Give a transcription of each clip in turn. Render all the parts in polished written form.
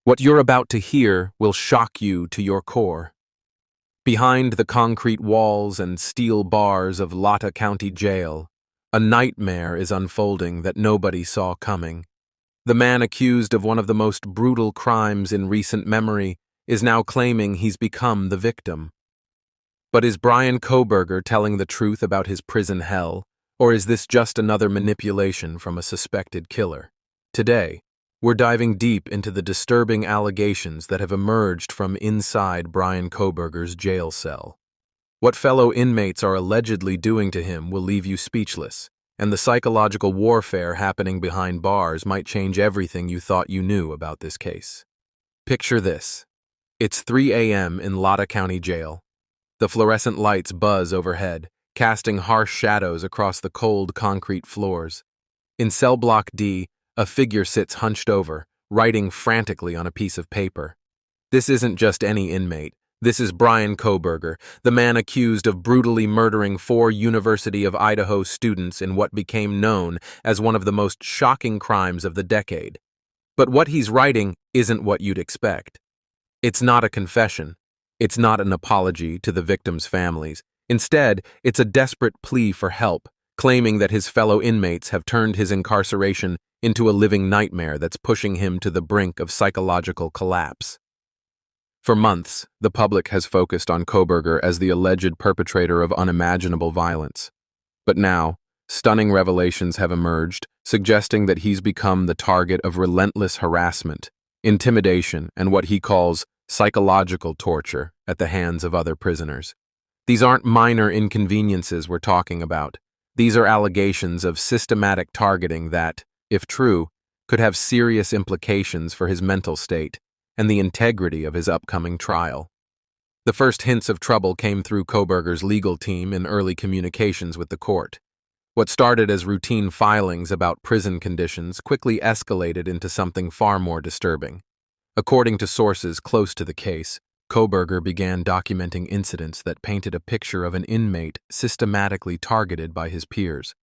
What you're about to hear will shock you to your core. Behind the concrete walls and steel bars of Latah County Jail, a nightmare is unfolding that nobody saw coming. The man accused of one of the most brutal crimes in recent memory is now claiming he's become the victim. But is Bryan Kohberger telling the truth about his prison hell, or is this just another manipulation from a suspected killer? Today, we're diving deep into the disturbing allegations that have emerged from inside Bryan Kohberger's jail cell. What fellow inmates are allegedly doing to him will leave you speechless, and the psychological warfare happening behind bars might change everything you thought you knew about this case. Picture this. It's 3 a.m. in Latah County Jail. The fluorescent lights buzz overhead, casting harsh shadows across the cold concrete floors. In cell block D, a figure sits hunched over, writing frantically on a piece of paper. This isn't just any inmate. This is Bryan Kohberger, the man accused of brutally murdering 4 University of Idaho students in what became known as one of the most shocking crimes of the decade. But what he's writing isn't what you'd expect. It's not a confession. It's not an apology to the victims' families. Instead, it's a desperate plea for help, claiming that his fellow inmates have turned his incarceration into a living nightmare that's pushing him to the brink of psychological collapse. For months, the public has focused on Kohberger as the alleged perpetrator of unimaginable violence. But now, stunning revelations have emerged, suggesting that he's become the target of relentless harassment, intimidation, and what he calls psychological torture at the hands of other prisoners. These aren't minor inconveniences we're talking about. These are allegations of systematic targeting that, if true, could have serious implications for his mental state and the integrity of his upcoming trial. The first hints of trouble came through Kohberger's legal team in early communications with the court. What started as routine filings about prison conditions quickly escalated into something far more disturbing. According to sources close to the case, Kohberger began documenting incidents that painted a picture of an inmate systematically targeted by his peers.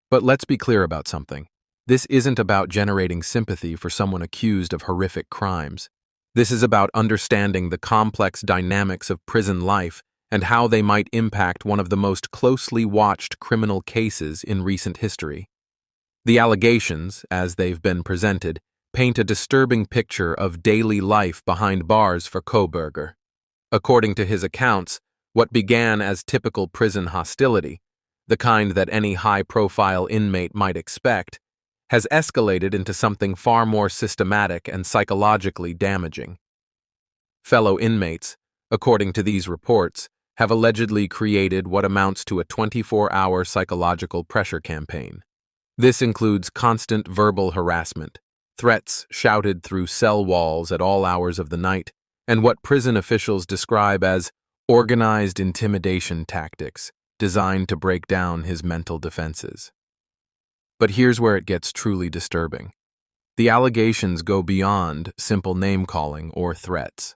But let's be clear about something. This isn't about generating sympathy for someone accused of horrific crimes. This is about understanding the complex dynamics of prison life and how they might impact one of the most closely watched criminal cases in recent history. The allegations, as they've been presented, paint a disturbing picture of daily life behind bars for Kohberger. According to his accounts, what began as typical prison hostility, the kind that any high-profile inmate might expect, has escalated into something far more systematic and psychologically damaging. Fellow inmates, according to these reports, have allegedly created what amounts to a 24-hour psychological pressure campaign. This includes constant verbal harassment, threats shouted through cell walls at all hours of the night, and what prison officials describe as organized intimidation tactics designed to break down his mental defenses. But here's where it gets truly disturbing. The allegations go beyond simple name-calling or threats.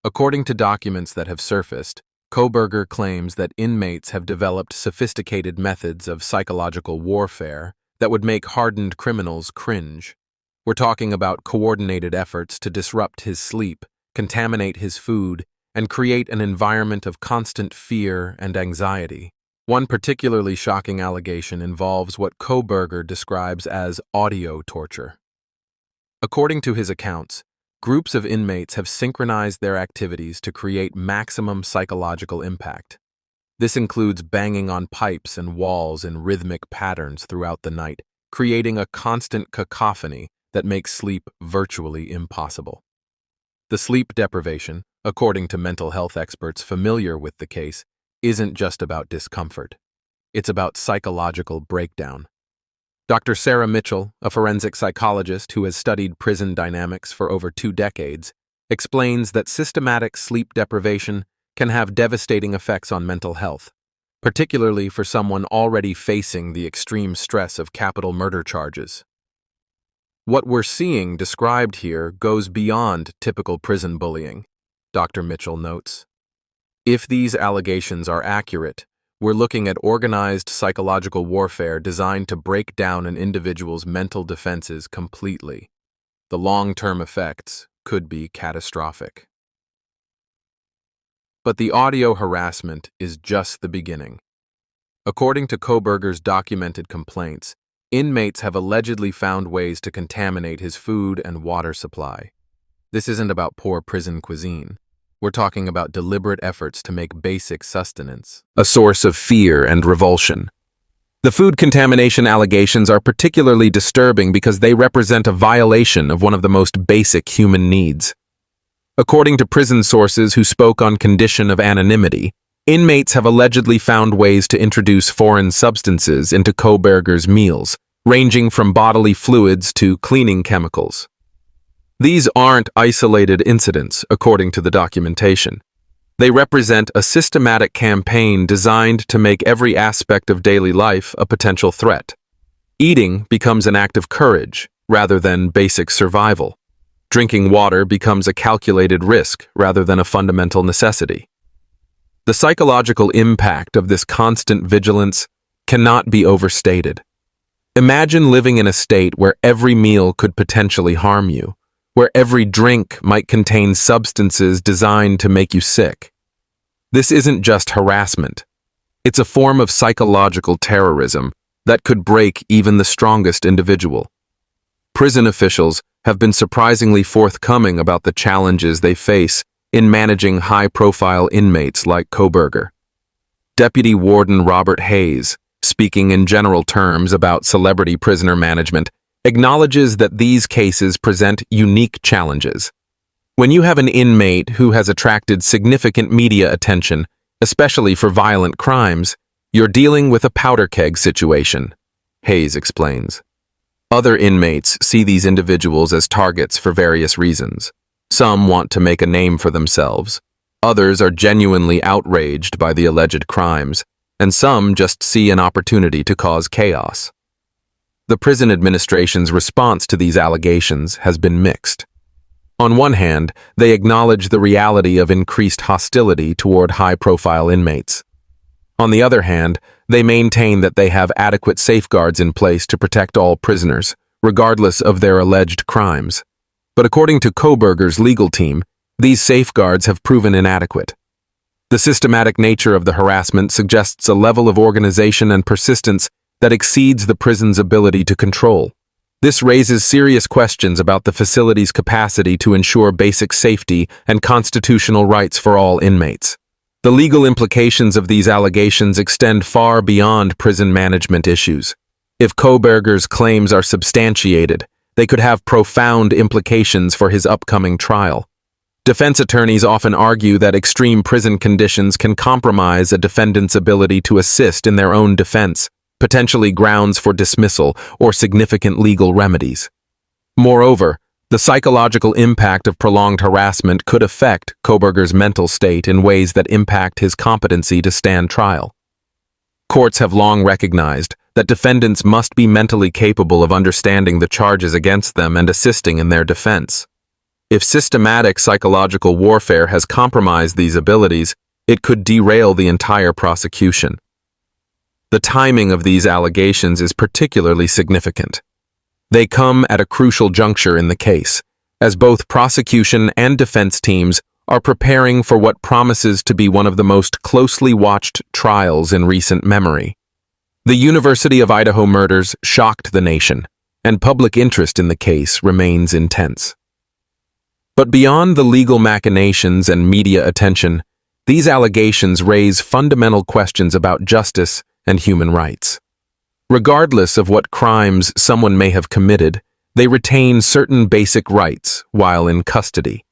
According to documents that have surfaced, Kohberger claims that inmates have developed sophisticated methods of psychological warfare that would make hardened criminals cringe. We're talking about coordinated efforts to disrupt his sleep, contaminate his food, and create an environment of constant fear and anxiety. One particularly shocking allegation involves what Kohberger describes as audio torture. According to his accounts, groups of inmates have synchronized their activities to create maximum psychological impact. This includes banging on pipes and walls in rhythmic patterns throughout the night, creating a constant cacophony that makes sleep virtually impossible. The sleep deprivation, according to mental health experts familiar with the case, isn't just about discomfort. It's about psychological breakdown. Dr. Sarah Mitchell, a forensic psychologist who has studied prison dynamics for over 2 decades, explains that systematic sleep deprivation can have devastating effects on mental health, particularly for someone already facing the extreme stress of capital murder charges. What we're seeing described here goes beyond typical prison bullying, Dr. Mitchell notes. If these allegations are accurate, we're looking at organized psychological warfare designed to break down an individual's mental defenses completely. The long-term effects, could be catastrophic. But the audio harassment is just the beginning. According to Kohberger's documented complaints, inmates have allegedly found ways to contaminate his food and water supply. This isn't about poor prison cuisine. We're talking about deliberate efforts to make basic sustenance a source of fear and revulsion. The food contamination allegations are particularly disturbing because they represent a violation of one of the most basic human needs. According to prison sources who spoke on condition of anonymity, inmates have allegedly found ways to introduce foreign substances into Kohberger's meals, ranging from bodily fluids to cleaning chemicals. These aren't isolated incidents, according to the documentation. They represent a systematic campaign designed to make every aspect of daily life a potential threat. Eating becomes an act of courage rather than basic survival. Drinking water becomes a calculated risk rather than a fundamental necessity. The psychological impact of this constant vigilance cannot be overstated. Imagine living in a state where every meal could potentially harm you, where every drink might contain substances designed to make you sick. This isn't just harassment. It's a form of psychological terrorism that could break even the strongest individual. Prison officials have been surprisingly forthcoming about the challenges they face in managing high-profile inmates like Kohberger. Deputy Warden Robert Hayes, speaking in general terms about celebrity prisoner management, acknowledges that these cases present unique challenges. When you have an inmate who has attracted significant media attention, especially for violent crimes, you're dealing with a powder keg situation, Hayes explains. Other inmates see these individuals as targets for various reasons. Some want to make a name for themselves, others are genuinely outraged by the alleged crimes, and some just see an opportunity to cause chaos. The prison administration's response to these allegations has been mixed. On one hand, they acknowledge the reality of increased hostility toward high-profile inmates. On the other hand, they maintain that they have adequate safeguards in place to protect all prisoners, regardless of their alleged crimes. But according to Kohberger's legal team, these safeguards have proven inadequate. The systematic nature of the harassment suggests a level of organization and persistence that exceeds the prison's ability to control. This raises serious questions about the facility's capacity to ensure basic safety and constitutional rights for all inmates. The legal implications of these allegations extend far beyond prison management issues. If Kohberger's claims are substantiated, they could have profound implications for his upcoming trial. Defense attorneys often argue that extreme prison conditions can compromise a defendant's ability to assist in their own defense, potentially grounds for dismissal or significant legal remedies. Moreover, the psychological impact of prolonged harassment could affect Kohberger's mental state in ways that impact his competency to stand trial. Courts have long recognized that defendants must be mentally capable of understanding the charges against them and assisting in their defense. If systematic psychological warfare has compromised these abilities, it could derail the entire prosecution. The timing of these allegations is particularly significant. They come at a crucial juncture in the case, as both prosecution and defense teams are preparing for what promises to be one of the most closely watched trials in recent memory. The University of Idaho murders shocked the nation, and public interest in the case remains intense. But beyond the legal machinations and media attention, these allegations raise fundamental questions about justice and human rights. Regardless of what crimes someone may have committed, they retain certain basic rights while in custody.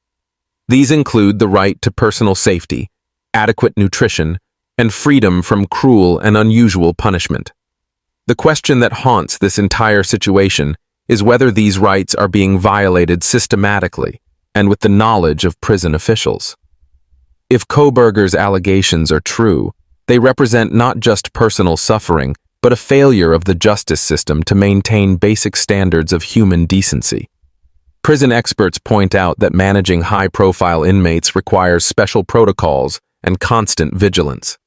These include the right to personal safety, adequate nutrition, and freedom from cruel and unusual punishment. The question that haunts this entire situation is whether these rights are being violated systematically and with the knowledge of prison officials. If Kohberger's allegations are true, they represent not just personal suffering, but a failure of the justice system to maintain basic standards of human decency. Prison experts point out that managing high-profile inmates requires special protocols and constant vigilance.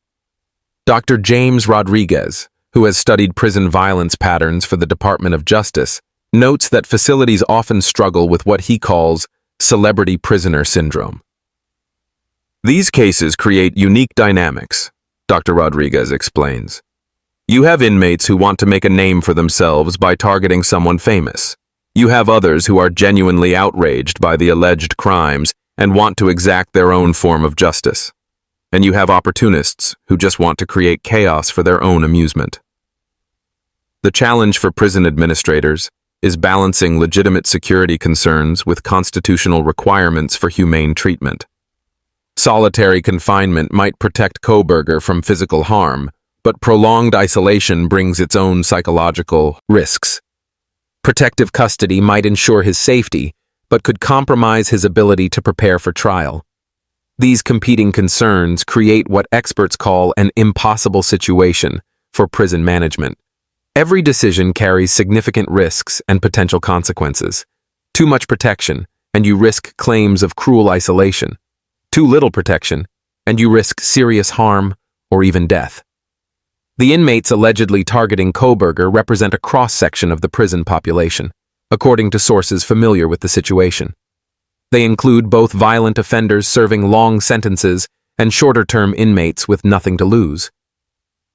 Dr. James Rodriguez, who has studied prison violence patterns for the Department of Justice, notes that facilities often struggle with what he calls celebrity prisoner syndrome. These cases create unique dynamics, Dr. Rodriguez explains. You have inmates who want to make a name for themselves by targeting someone famous. You have others who are genuinely outraged by the alleged crimes and want to exact their own form of justice. And you have opportunists who just want to create chaos for their own amusement. The challenge for prison administrators is balancing legitimate security concerns with constitutional requirements for humane treatment. Solitary confinement might protect Kohberger from physical harm, but prolonged isolation brings its own psychological risks. Protective custody might ensure his safety, but could compromise his ability to prepare for trial. These competing concerns create what experts call an impossible situation for prison management. Every decision carries significant risks and potential consequences. Too much protection, and you risk claims of cruel isolation. Too little protection, and you risk serious harm or even death. The inmates allegedly targeting Kohberger represent a cross-section of the prison population, according to sources familiar with the situation. They include both violent offenders serving long sentences and shorter-term inmates with nothing to lose.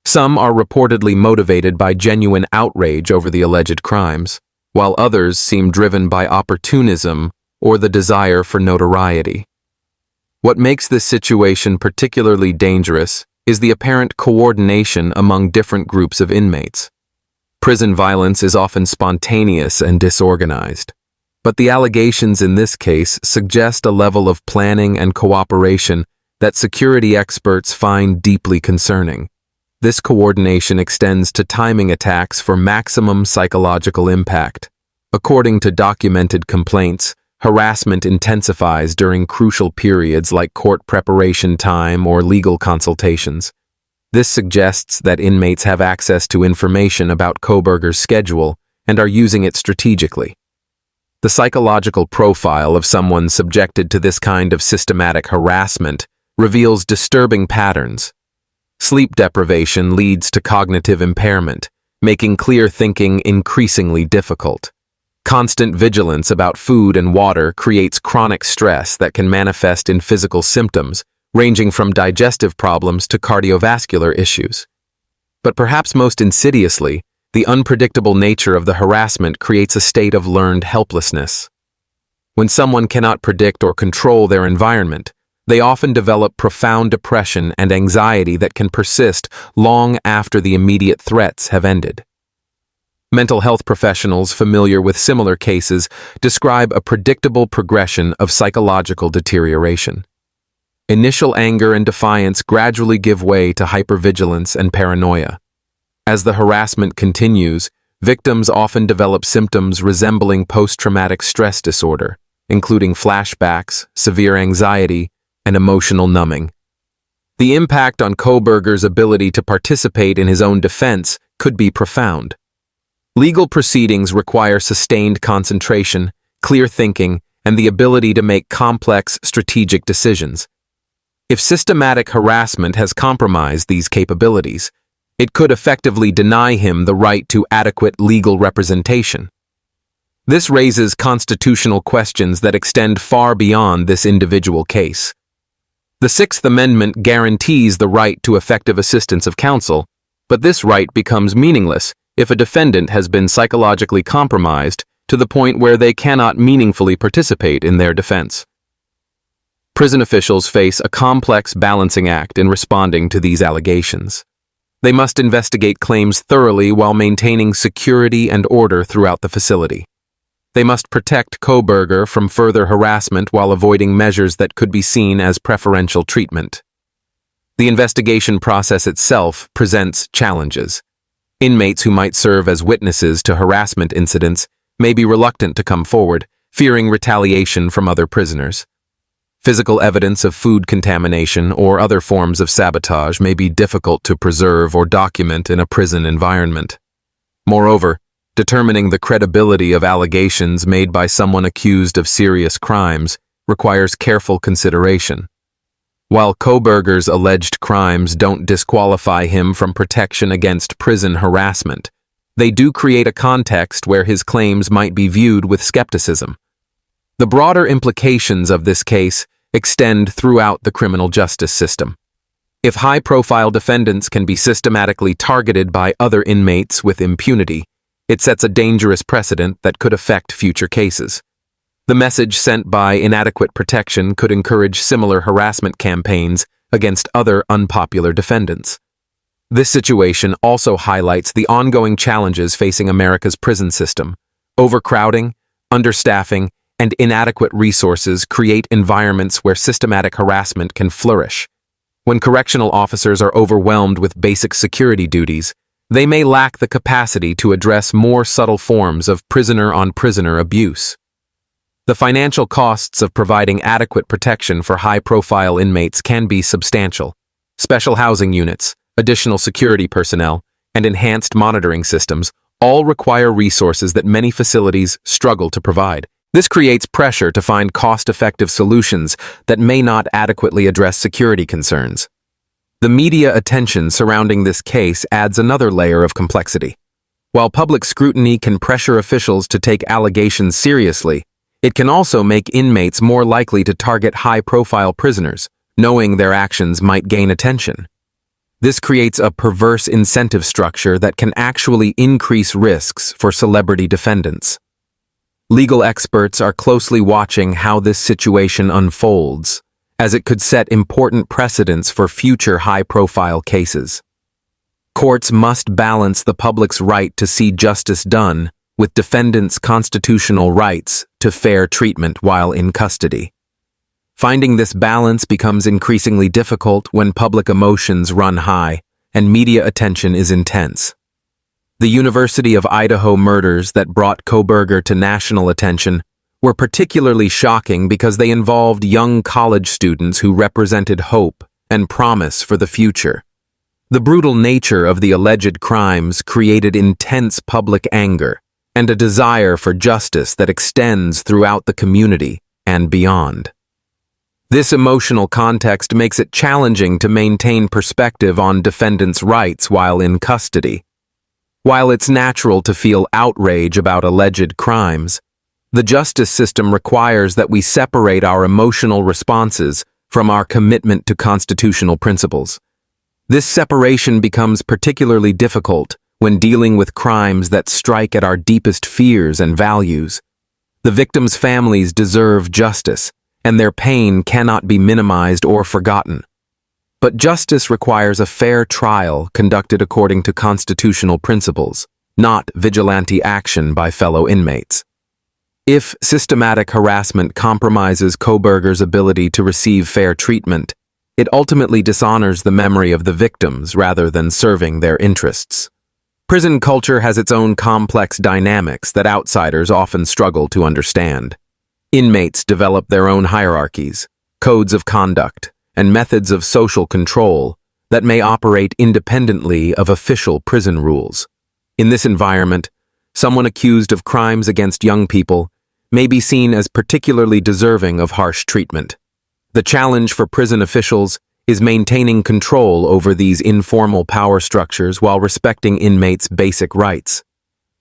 Some are reportedly motivated by genuine outrage over the alleged crimes, while others seem driven by opportunism or the desire for notoriety. What makes this situation particularly dangerous is the apparent coordination among different groups of inmates. Prison violence is often spontaneous and disorganized, but the allegations in this case suggest a level of planning and cooperation that security experts find deeply concerning. This coordination extends to timing attacks for maximum psychological impact. According to documented complaints, harassment intensifies during crucial periods like court preparation time or legal consultations. This suggests that inmates have access to information about Kohberger's schedule and are using it strategically. The psychological profile of someone subjected to this kind of systematic harassment reveals disturbing patterns. Sleep deprivation leads to cognitive impairment, making clear thinking increasingly difficult. Constant vigilance about food and water creates chronic stress that can manifest in physical symptoms, ranging from digestive problems to cardiovascular issues. But perhaps most insidiously, the unpredictable nature of the harassment creates a state of learned helplessness. When someone cannot predict or control their environment, they often develop profound depression and anxiety that can persist long after the immediate threats have ended. Mental health professionals familiar with similar cases describe a predictable progression of psychological deterioration. Initial anger and defiance gradually give way to hypervigilance and paranoia. As the harassment continues, victims often develop symptoms resembling post-traumatic stress disorder, including flashbacks, severe anxiety, and emotional numbing. The impact on Kohberger's ability to participate in his own defense could be profound. Legal proceedings require sustained concentration, clear thinking, and the ability to make complex, strategic decisions. If systematic harassment has compromised these capabilities, it could effectively deny him the right to adequate legal representation. This raises constitutional questions that extend far beyond this individual case. The Sixth Amendment guarantees the right to effective assistance of counsel, but this right becomes meaningless if a defendant has been psychologically compromised to the point where they cannot meaningfully participate in their defense. Prison officials face a complex balancing act in responding to these allegations. They must investigate claims thoroughly while maintaining security and order throughout the facility. They must protect Kohberger from further harassment while avoiding measures that could be seen as preferential treatment. The investigation process itself presents challenges. Inmates who might serve as witnesses to harassment incidents may be reluctant to come forward, fearing retaliation from other prisoners. Physical evidence of food contamination or other forms of sabotage may be difficult to preserve or document in a prison environment. Moreover, determining the credibility of allegations made by someone accused of serious crimes requires careful consideration. While Kohberger's alleged crimes don't disqualify him from protection against prison harassment, they do create a context where his claims might be viewed with skepticism. The broader implications of this case extend throughout the criminal justice system. If high-profile defendants can be systematically targeted by other inmates with impunity, it sets a dangerous precedent that could affect future cases. The message sent by inadequate protection could encourage similar harassment campaigns against other unpopular defendants. This situation also highlights the ongoing challenges facing America's prison system. Overcrowding, understaffing, and inadequate resources create environments where systematic harassment can flourish. When correctional officers are overwhelmed with basic security duties, they may lack the capacity to address more subtle forms of prisoner-on-prisoner abuse. The financial costs of providing adequate protection for high-profile inmates can be substantial. Special housing units, additional security personnel, and enhanced monitoring systems all require resources that many facilities struggle to provide. This creates pressure to find cost-effective solutions that may not adequately address security concerns. The media attention surrounding this case adds another layer of complexity. While public scrutiny can pressure officials to take allegations seriously, it can also make inmates more likely to target high-profile prisoners, knowing their actions might gain attention. This creates a perverse incentive structure that can actually increase risks for celebrity defendants. Legal experts are closely watching how this situation unfolds, as it could set important precedents for future high-profile cases. Courts must balance the public's right to see justice done with defendants' constitutional rights to fair treatment while in custody. Finding this balance becomes increasingly difficult when public emotions run high and media attention is intense. The University of Idaho murders that brought Kohberger to national attention were particularly shocking because they involved young college students who represented hope and promise for the future. The brutal nature of the alleged crimes created intense public anger and a desire for justice that extends throughout the community and beyond. This emotional context makes it challenging to maintain perspective on defendants' rights while in custody. While it's natural to feel outrage about alleged crimes, the justice system requires that we separate our emotional responses from our commitment to constitutional principles. This separation becomes particularly difficult when dealing with crimes that strike at our deepest fears and values. The victims' families deserve justice, and their pain cannot be minimized or forgotten. But justice requires a fair trial conducted according to constitutional principles, not vigilante action by fellow inmates. If systematic harassment compromises Kohberger's ability to receive fair treatment, it ultimately dishonors the memory of the victims rather than serving their interests. Prison culture has its own complex dynamics that outsiders often struggle to understand. Inmates develop their own hierarchies, codes of conduct, and methods of social control that may operate independently of official prison rules. In this environment, someone accused of crimes against young people may be seen as particularly deserving of harsh treatment. The challenge for prison officials is maintaining control over these informal power structures while respecting inmates' basic rights.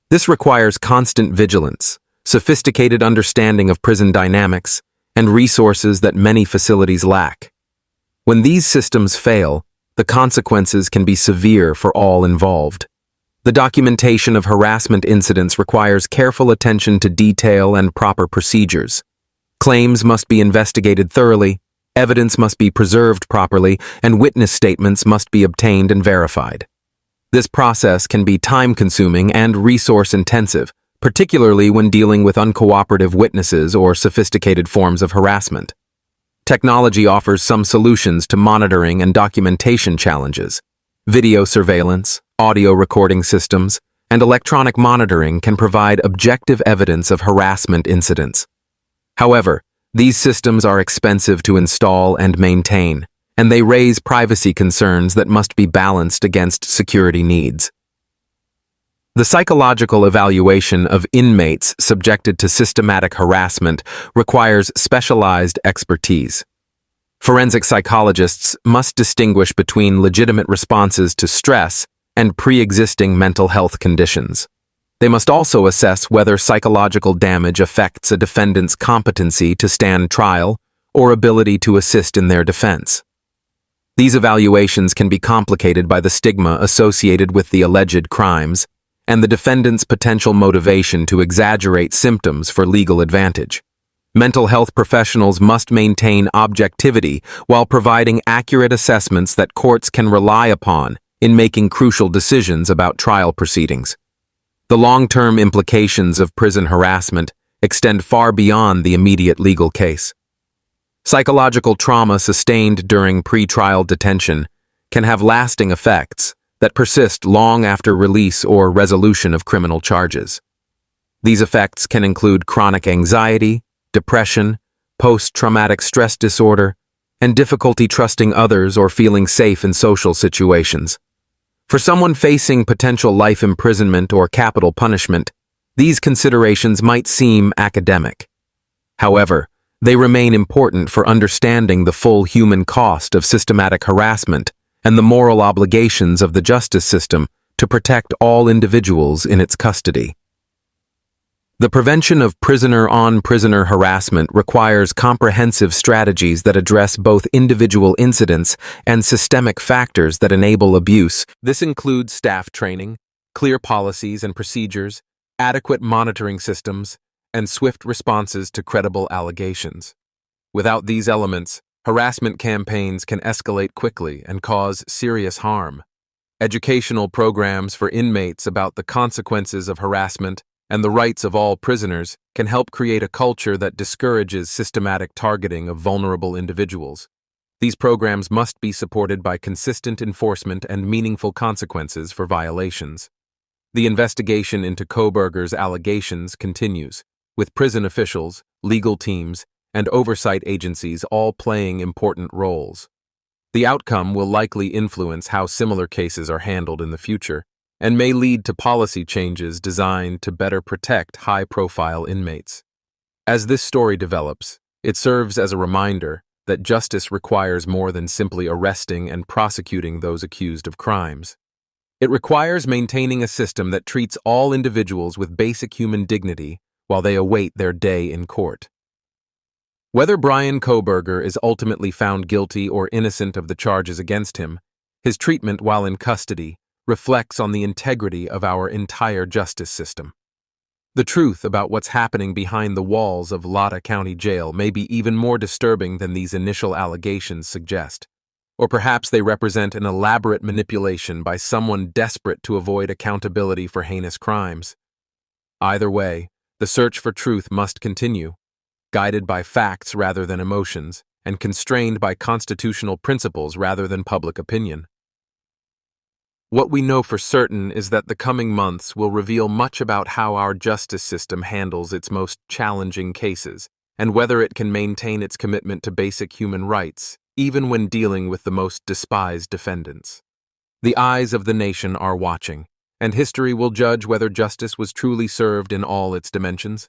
This requires constant vigilance, sophisticated understanding of prison dynamics, and resources that many facilities lack. When these systems fail, the consequences can be severe for all involved. The documentation of harassment incidents requires careful attention to detail and proper procedures. Claims must be investigated thoroughly, evidence must be preserved properly, and witness statements must be obtained and verified. This process can be time-consuming and resource-intensive, particularly when dealing with uncooperative witnesses or sophisticated forms of harassment. Technology offers some solutions to monitoring and documentation challenges. Video surveillance, audio recording systems, and electronic monitoring can provide objective evidence of harassment incidents. However, these systems are expensive to install and maintain, and they raise privacy concerns that must be balanced against security needs. The psychological evaluation of inmates subjected to systematic harassment requires specialized expertise. Forensic psychologists must distinguish between legitimate responses to stress and pre-existing mental health conditions. They must also assess whether psychological damage affects a defendant's competency to stand trial or ability to assist in their defense. These evaluations can be complicated by the stigma associated with the alleged crimes and the defendant's potential motivation to exaggerate symptoms for legal advantage. Mental health professionals must maintain objectivity while providing accurate assessments that courts can rely upon in making crucial decisions about trial proceedings. The long-term implications of prison harassment extend far beyond the immediate legal case. Psychological trauma sustained during pretrial detention can have lasting effects that persist long after release or resolution of criminal charges. These effects can include chronic anxiety, depression, post-traumatic stress disorder, and difficulty trusting others or feeling safe in social situations. For someone facing potential life imprisonment or capital punishment, these considerations might seem academic. However, they remain important for understanding the full human cost of systematic harassment and the moral obligations of the justice system to protect all individuals in its custody. The prevention of prisoner-on-prisoner harassment requires comprehensive strategies that address both individual incidents and systemic factors that enable abuse. This includes staff training, clear policies and procedures, adequate monitoring systems, and swift responses to credible allegations. Without these elements, harassment campaigns can escalate quickly and cause serious harm. Educational programs for inmates about the consequences of harassment and the rights of all prisoners can help create a culture that discourages systematic targeting of vulnerable individuals. These programs must be supported by consistent enforcement and meaningful consequences for violations. The investigation into Kohberger's allegations continues, with prison officials, legal teams, and oversight agencies all playing important roles. The outcome will likely influence how similar cases are handled in the future, and may lead to policy changes designed to better protect high-profile inmates. As this story develops, it serves as a reminder that justice requires more than simply arresting and prosecuting those accused of crimes. It requires maintaining a system that treats all individuals with basic human dignity while they await their day in court. Whether Bryan Kohberger is ultimately found guilty or innocent of the charges against him, his treatment while in custody reflects on the integrity of our entire justice system. The truth about what's happening behind the walls of Latah County Jail may be even more disturbing than these initial allegations suggest, or perhaps they represent an elaborate manipulation by someone desperate to avoid accountability for heinous crimes. Either way, the search for truth must continue, guided by facts rather than emotions, and constrained by constitutional principles rather than public opinion. What we know for certain is that the coming months will reveal much about how our justice system handles its most challenging cases, and whether it can maintain its commitment to basic human rights, even when dealing with the most despised defendants. The eyes of the nation are watching, and history will judge whether justice was truly served in all its dimensions.